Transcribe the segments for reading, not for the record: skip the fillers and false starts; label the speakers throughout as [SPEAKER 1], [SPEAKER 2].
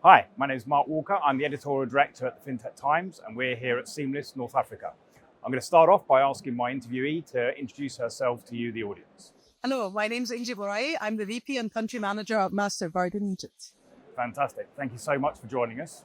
[SPEAKER 1] Hi, my name is Mark Walker. I'm the editorial director at the FinTech Times, and we're here at Seamless, North Africa. I'm going to start off by asking my interviewee to introduce herself to you, the audience.
[SPEAKER 2] Hello, my name is Inji Borai. I'm the VP and Country Manager at Mastercard in Egypt.
[SPEAKER 1] Fantastic. Thank you so much for joining us.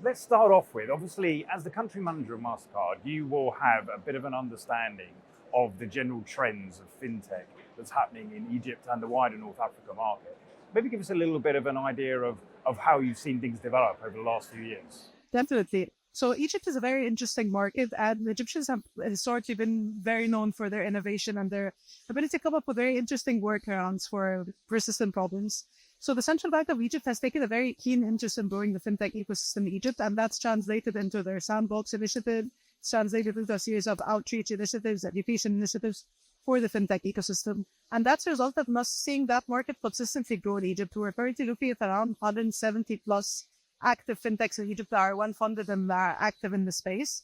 [SPEAKER 1] Let's start off with, obviously, as the country manager of Mastercard, you will have a bit of an understanding of the general trends of fintech that's happening in Egypt and the wider North Africa market. Maybe give us a little bit of an idea of how you've seen things develop over the last few years.
[SPEAKER 2] Definitely. So Egypt is a very interesting market, and the Egyptians have historically been very known for their innovation and their ability to come up with very interesting workarounds for persistent problems. So the Central Bank of Egypt has taken a very keen interest in growing the fintech ecosystem in Egypt, and that's translated into their Sandbox initiative. It's translated into a series of outreach initiatives, education initiatives for the fintech ecosystem. And that's resulted in us seeing that market consistently grow in Egypt. We're currently looking at around 170 plus active fintechs in Egypt that are well-funded and are active in the space.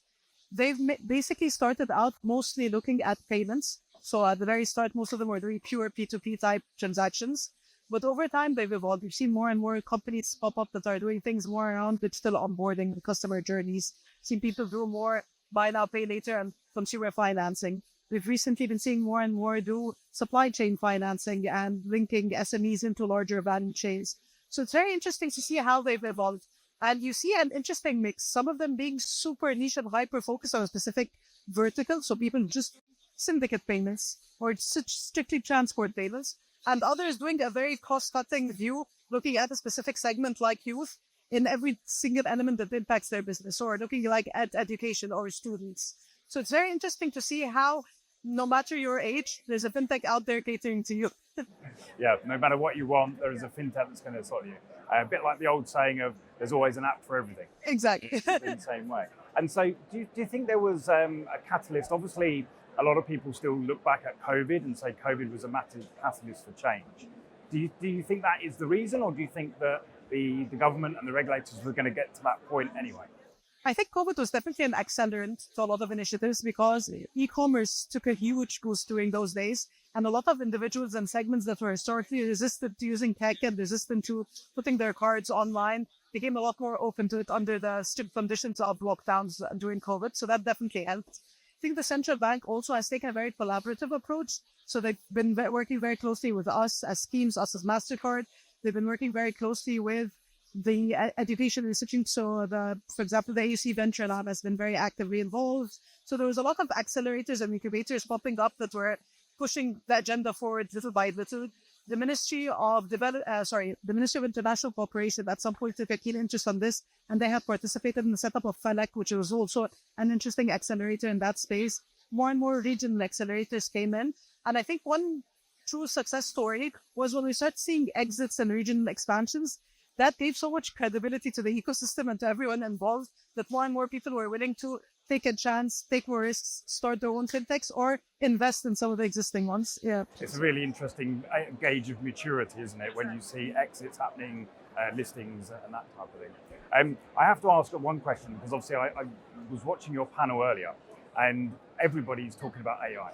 [SPEAKER 2] They've basically started out mostly looking at payments. So at the very start, most of them were doing pure P2P type transactions. But over time, they've evolved. We've seen more and more companies pop up that are doing things more around digital onboarding, the customer journeys. Seen people do more buy now, pay later and consumer financing. We've recently been seeing more and more do supply chain financing and linking SMEs into larger value chains. So it's very interesting to see how they've evolved. And you see an interesting mix, some of them being super niche and hyper-focused on a specific vertical. So people just syndicate payments or strictly transport payments. And others doing a very cost-cutting view, looking at a specific segment like youth in every single element that impacts their business, or looking like at education or students. So it's very interesting to see how, no matter your age, there's a fintech out there catering to you.
[SPEAKER 1] Yeah, no matter what you want, there is a fintech that's going to sort you. A bit like the old saying of there's always an app for everything.
[SPEAKER 2] Exactly.
[SPEAKER 1] In the same way. And so do you think there was a catalyst? Obviously, a lot of people still look back at COVID and say COVID was a massive catalyst for change. Do you think that is the reason, or do you think that the government and the regulators were going to get to that point anyway?
[SPEAKER 2] I think COVID was definitely an accelerant to a lot of initiatives because e-commerce took a huge boost during those days. And a lot of individuals and segments that were historically resistant to using tech and resistant to putting their cards online became a lot more open to it under the strict conditions of lockdowns during COVID. So that definitely helped. I think the central bank also has taken a very collaborative approach. So they've been working very closely with us as schemes, us as Mastercard. They've been working very closely with the education institutes. So, for example, the AUC Venture Lab has been very actively involved. So there was a lot of accelerators and incubators popping up that were pushing the agenda forward little by little. The Ministry of the Ministry of International Cooperation at some point took a keen interest on this, and they have participated in the setup of FELEC, which was also an interesting accelerator in that space. More and more regional accelerators came in, and I think one true success story was when we started seeing exits and regional expansions. That gave so much credibility to the ecosystem and to everyone involved that more and more people were willing to take a chance, take more risks, start their own fintechs, or invest in some of the existing ones. Yeah,
[SPEAKER 1] it's a really interesting gauge of maturity, isn't it, when you see exits happening, listings, and that type of thing. I have to ask one question because obviously I was watching your panel earlier, and everybody's talking about AI.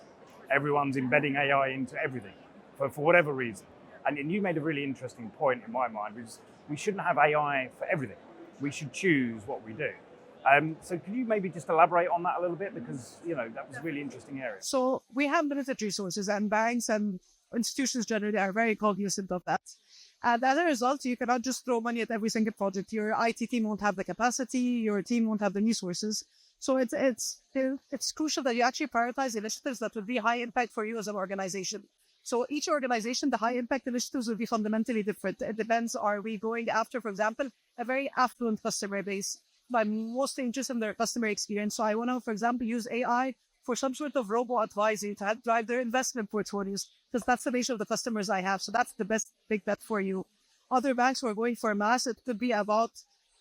[SPEAKER 1] Everyone's embedding AI into everything for whatever reason. And you made a really interesting point in my mind, which is we shouldn't have AI for everything. We should choose what we do. So can you maybe just elaborate on that a little bit? Because, that was a really interesting area.
[SPEAKER 2] So we have limited resources, and banks and institutions generally are very cognizant of that. And as a result, you cannot just throw money at every single project. Your IT team won't have the capacity, your team won't have the resources. So it's crucial that you actually prioritize initiatives that will be high impact for you as an organization. So each organization, the high impact initiatives will be fundamentally different. It depends, are we going after, for example, a very affluent customer base? I'm mostly interested in their customer experience. So I want to, for example, use AI for some sort of robo-advising to help drive their investment portfolios, because that's the nature of the customers I have. So that's the best big bet for you. Other banks who are going for mass, it could be about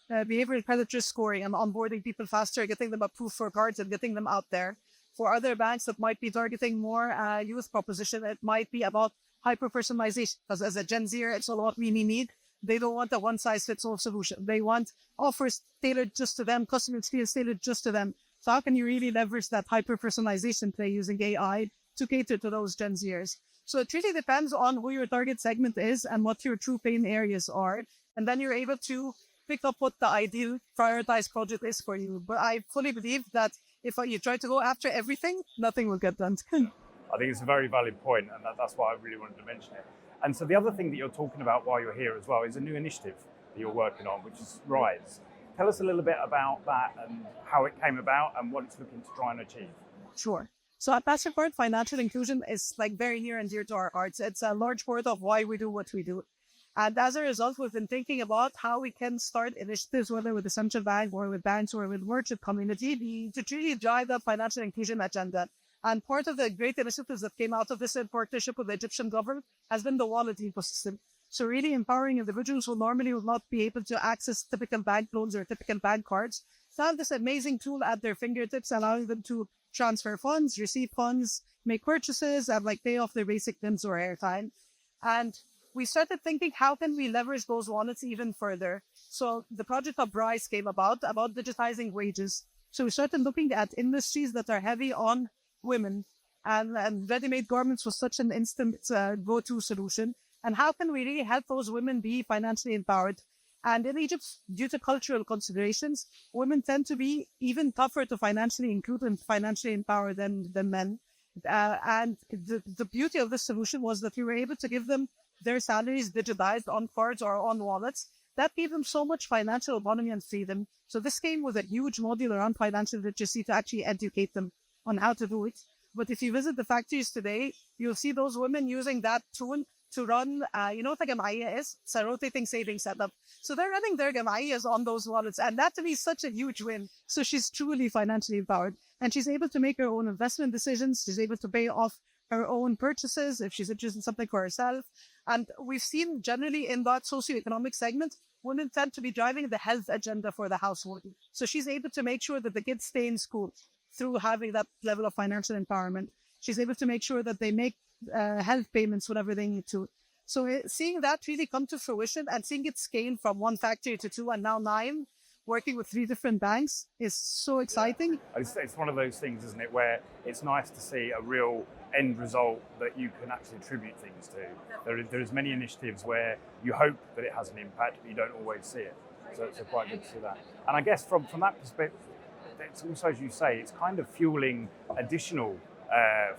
[SPEAKER 2] behavioral credit risk scoring and onboarding people faster, getting them approved for cards and getting them out there. For other banks that might be targeting more youth proposition, it might be about hyper-personalization. Because as a Gen Zer, it's a lot we need. They don't want a one-size-fits-all solution. They want offers tailored just to them, customer experience tailored just to them. So how can you really leverage that hyper-personalization play using AI to cater to those Gen Zers? So it really depends on who your target segment is and what your true pain areas are. And then you're able to pick up what the ideal prioritized project is for you. But I fully believe that if you try to go after everything, nothing will get done.
[SPEAKER 1] I think it's a very valid point, and that's why I really wanted to mention it. And so the other thing that you're talking about while you're here as well is a new initiative that you're working on, which is Rise. Tell us a little bit about that and how it came about and what it's looking to try and achieve.
[SPEAKER 2] Sure. So at Mastercard, financial inclusion is very near and dear to our hearts. It's a large part of why we do what we do. And as a result, we've been thinking about how we can start initiatives, whether with the central bank or with banks or with merchant community, to really drive that financial inclusion agenda. And part of the great initiatives that came out of this in partnership with the Egyptian government has been the wallet ecosystem. So really empowering individuals who normally would not be able to access typical bank loans or typical bank cards to have this amazing tool at their fingertips, allowing them to transfer funds, receive funds, make purchases, and pay off their basic bills or airtime. And we started thinking, how can we leverage those wallets even further? So the project of Borai came about digitizing wages. So we started looking at industries that are heavy on women, and ready-made garments was such an instant go-to solution. And how can we really help those women be financially empowered? And in Egypt, due to cultural considerations, women tend to be even tougher to financially include and financially empower than men. And the beauty of this solution was that we were able to give them their salaries digitized on cards or on wallets. That gave them so much financial autonomy and freedom. So this came with a huge module around financial literacy to actually educate them on how to do it. But if you visit the factories today, you'll see those women using that tool to run, what a gamaiya is? It's a rotating savings setup. So they're running their gamaiyas on those wallets. And that to me is such a huge win. So she's truly financially empowered. And she's able to make her own investment decisions. She's able to pay off her own purchases if she's interested in something for herself. And we've seen generally in that socioeconomic segment, women tend to be driving the health agenda for the household. So she's able to make sure that the kids stay in school through having that level of financial empowerment. She's able to make sure that they make health payments whenever they need to. So seeing that really come to fruition and seeing it scale from one factory to 2 and now 9, working with 3 different banks is so exciting.
[SPEAKER 1] Yeah. It's one of those things, isn't it, where it's nice to see a real end result that you can actually attribute things to. There's many initiatives where you hope that it has an impact, but you don't always see it. So it's quite good to see that. And I guess from that perspective, it's also, as you say, it's kind of fueling additional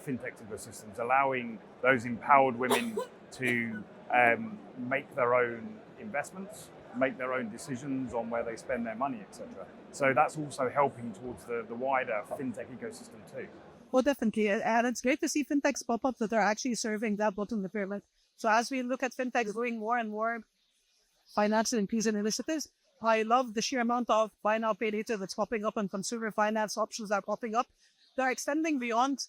[SPEAKER 1] fintech ecosystems, allowing those empowered women to make their own investments, make their own decisions on where they spend their money, etc. So that's also helping towards the wider fintech ecosystem too.
[SPEAKER 2] Well, definitely. And it's great to see fintechs pop up that are actually serving that bottom of the pyramid. So as we look at fintechs doing more and more financial inclusion initiatives, I love the sheer amount of buy now, pay later that's popping up and consumer finance options that are popping up. They're extending beyond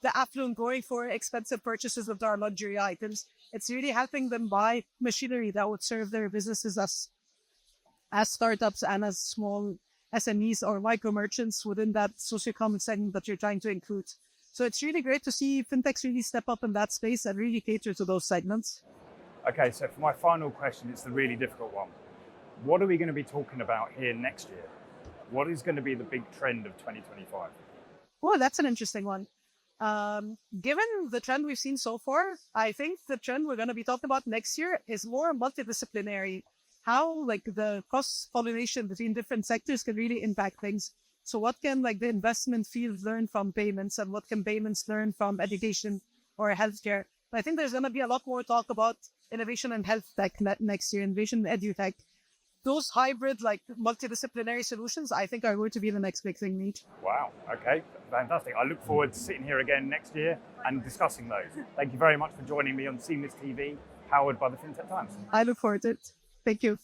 [SPEAKER 2] the affluent going for expensive purchases of their luxury items. It's really helping them buy machinery that would serve their businesses as startups and as small SMEs or micro merchants within that socioeconomic segment that you're trying to include. So it's really great to see fintechs really step up in that space and really cater to those segments.
[SPEAKER 1] Okay, so for my final question, it's the really difficult one. What are we going to be talking about here next year? What is going to be the big trend of 2025?
[SPEAKER 2] Oh, that's an interesting one. Given the trend we've seen so far, I think the trend we're going to be talking about next year is more multidisciplinary. How the cross-pollination between different sectors can really impact things. So what can the investment field learn from payments, and what can payments learn from education or healthcare? I think there's going to be a lot more talk about innovation and health tech next year, innovation and edutech. Those hybrid, multidisciplinary solutions, I think are going to be the next big thing, Meet.
[SPEAKER 1] Wow. Okay. Fantastic. I look forward to sitting here again next year and discussing those. Thank you very much for joining me on Seamless TV, powered by the FinTech Times.
[SPEAKER 2] I look forward to it. Thank you.